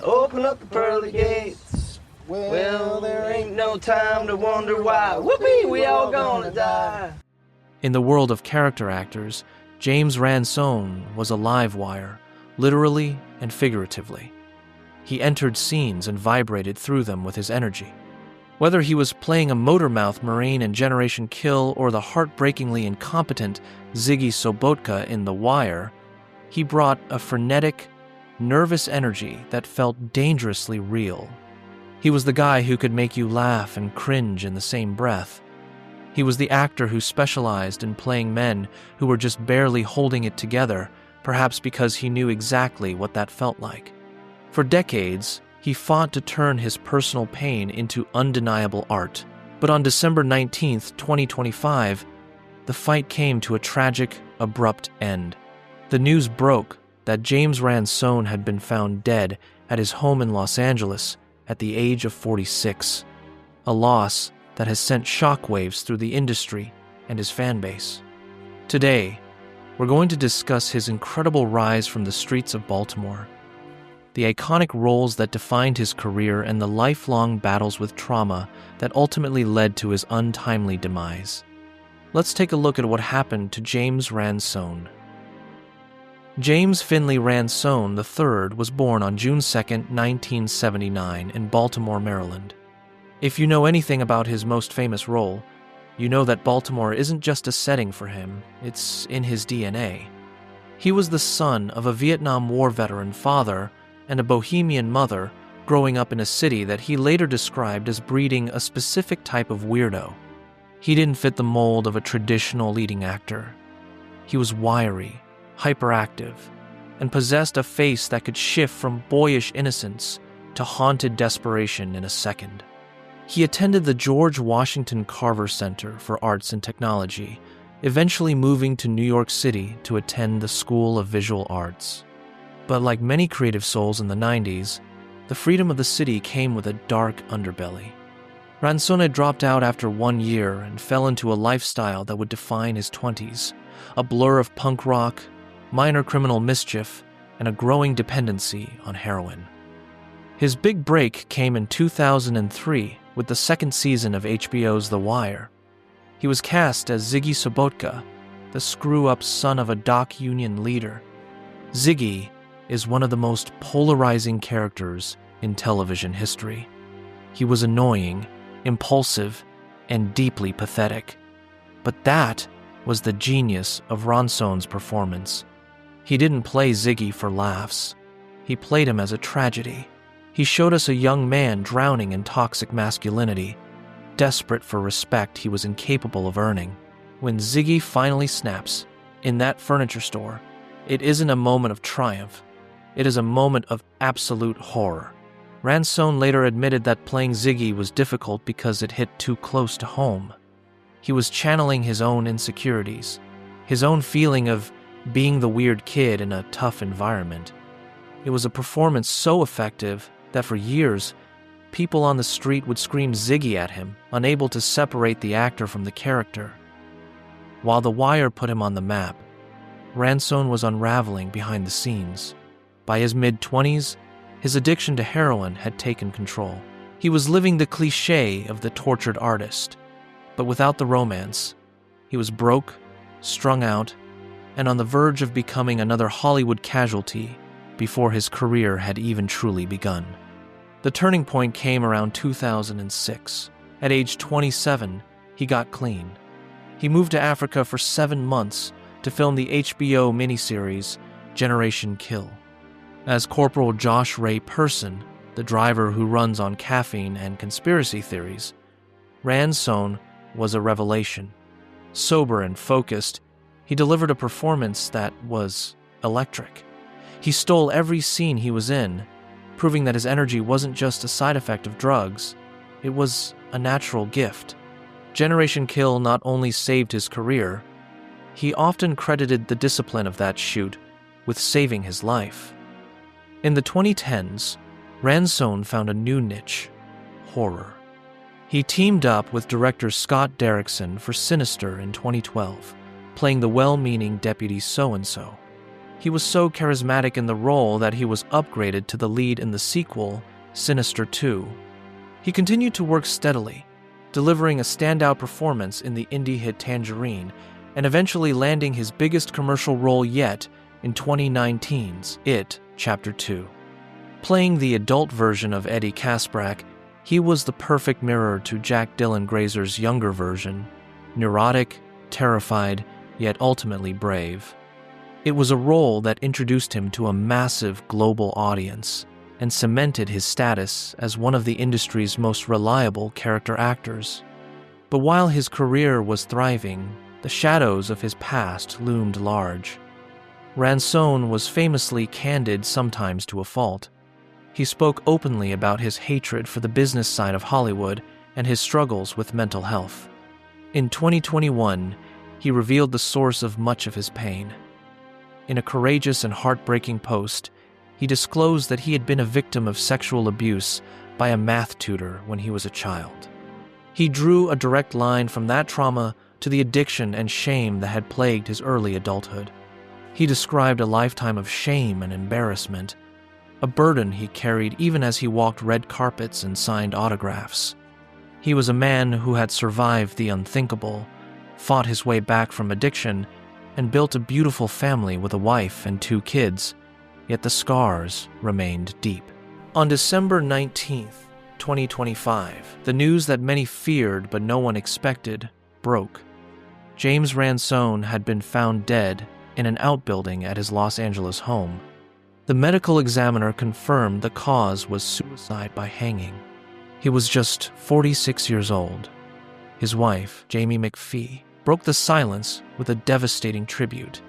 Open up the pearly gates. Well, there ain't no time to wonder why. Whoopee, we all gonna die. In the world of character actors, James Ransone was a live wire, literally and figuratively. He entered scenes and vibrated through them with his energy. Whether he was playing a motormouth Marine in Generation Kill or the heartbreakingly incompetent Ziggy Sobotka in The Wire, he brought a frenetic, nervous energy that felt dangerously real. He was the guy who could make you laugh and cringe in the same breath. He was the actor who specialized in playing men who were just barely holding it together, perhaps because he knew exactly what that felt like. For decades, he fought to turn his personal pain into undeniable art. But on December 19th, 2025, the fight came to a tragic, abrupt end. The news broke that James Ransone had been found dead at his home in Los Angeles at the age of 46, a loss that has sent shockwaves through the industry and his fan base. Today, we're going to discuss his incredible rise from the streets of Baltimore, the iconic roles that defined his career, and the lifelong battles with trauma that ultimately led to his untimely demise. Let's take a look at what happened to James Ransone. James Finley Ransone III was born on June 2, 1979, in Baltimore, Maryland. If you know anything about his most famous role, you know that Baltimore isn't just a setting for him, it's in his DNA. He was the son of a Vietnam War veteran father and a bohemian mother, growing up in a city that he later described as breeding a specific type of weirdo. He didn't fit the mold of a traditional leading actor. He was wiry, hyperactive, and possessed a face that could shift from boyish innocence to haunted desperation in a second. He attended the George Washington Carver Center for Arts and Technology, eventually moving to New York City to attend the School of Visual Arts. But like many creative souls in the 90s, the freedom of the city came with a dark underbelly. Ransone dropped out after 1 year and fell into a lifestyle that would define his 20s, a blur of punk rock, minor criminal mischief, and a growing dependency on heroin. His big break came in 2003 with the second season of HBO's The Wire. He was cast as Ziggy Sobotka, the screw-up son of a dock union leader. Ziggy is one of the most polarizing characters in television history. He was annoying, impulsive, and deeply pathetic. But that was the genius of Ransone's performance. He didn't play Ziggy for laughs. He played him as a tragedy. He showed us a young man drowning in toxic masculinity, desperate for respect he was incapable of earning. When Ziggy finally snaps in that furniture store, it isn't a moment of triumph. It is a moment of absolute horror. Ransone later admitted that playing Ziggy was difficult because it hit too close to home. He was channeling his own insecurities, his own feeling of being the weird kid in a tough environment. It was a performance so effective that for years, people on the street would scream Ziggy at him, unable to separate the actor from the character. While The Wire put him on the map, Ransone was unraveling behind the scenes. By his mid-20s, his addiction to heroin had taken control. He was living the cliché of the tortured artist, but without the romance. He was broke, strung out, and on the verge of becoming another Hollywood casualty before his career had even truly begun. The turning point came around 2006. At age 27, he got clean. He moved to Africa for 7 months to film the HBO miniseries Generation Kill. As Corporal Josh Ray Person, the driver who runs on caffeine and conspiracy theories, Ransone was a revelation. Sober and focused, he delivered a performance that was electric. He stole every scene he was in, proving that his energy wasn't just a side effect of drugs, it was a natural gift. Generation Kill not only saved his career, he often credited the discipline of that shoot with saving his life. In the 2010s, Ransone found a new niche: horror. He teamed up with director Scott Derrickson for Sinister in 2012, playing the well-meaning Deputy So-and-so. He was so charismatic in the role that he was upgraded to the lead in the sequel, Sinister 2. He continued to work steadily, delivering a standout performance in the indie hit Tangerine, and eventually landing his biggest commercial role yet in 2019's It Chapter 2. Playing the adult version of Eddie Kaspbrak, he was the perfect mirror to Jack Dylan Grazer's younger version, neurotic, terrified, yet ultimately brave. It was a role that introduced him to a massive global audience and cemented his status as one of the industry's most reliable character actors. But while his career was thriving, the shadows of his past loomed large. Ransone was famously candid, sometimes to a fault. He spoke openly about his hatred for the business side of Hollywood and his struggles with mental health. In 2021, he revealed the source of much of his pain. In a courageous and heartbreaking post, he disclosed that he had been a victim of sexual abuse by a math tutor when he was a child. He drew a direct line from that trauma to the addiction and shame that had plagued his early adulthood. He described a lifetime of shame and embarrassment, a burden he carried even as he walked red carpets and signed autographs. He was a man who had survived the unthinkable, fought his way back from addiction, and built a beautiful family with a wife and 2 kids, yet the scars remained deep. On December 19th, 2025, the news that many feared but no one expected broke. James Ransone had been found dead in an outbuilding at his Los Angeles home. The medical examiner confirmed the cause was suicide by hanging. He was just 46 years old. His wife, Jamie McPhee, broke the silence with a devastating tribute,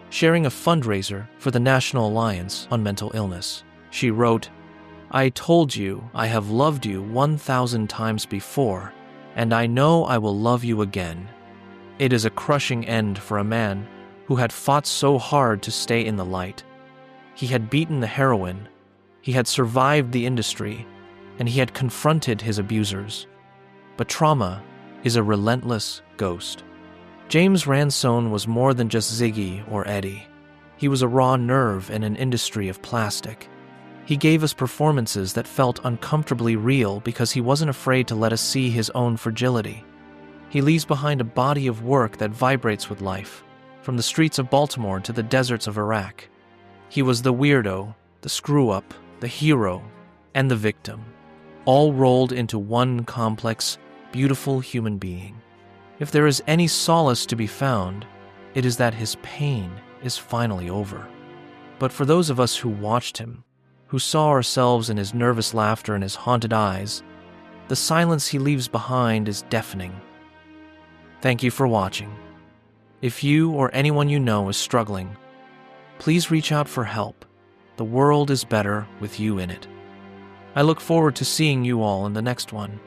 sharing a fundraiser for the National Alliance on Mental Illness. She wrote, "I told you I have loved you 1,000 times before, and I know I will love you again. It is a crushing end for a man who had fought so hard to stay in the light. He had beaten the heroin, he had survived the industry, and he had confronted his abusers. But trauma is a relentless ghost." James Ransone was more than just Ziggy or Eddie. He was a raw nerve in an industry of plastic. He gave us performances that felt uncomfortably real because he wasn't afraid to let us see his own fragility. He leaves behind a body of work that vibrates with life, from the streets of Baltimore to the deserts of Iraq. He was the weirdo, the screw-up, the hero, and the victim, all rolled into one complex, beautiful human being. If there is any solace to be found, it is that his pain is finally over. But for those of us who watched him, who saw ourselves in his nervous laughter and his haunted eyes, the silence he leaves behind is deafening. Thank you for watching. If you or anyone you know is struggling, please reach out for help. The world is better with you in it. I look forward to seeing you all in the next one.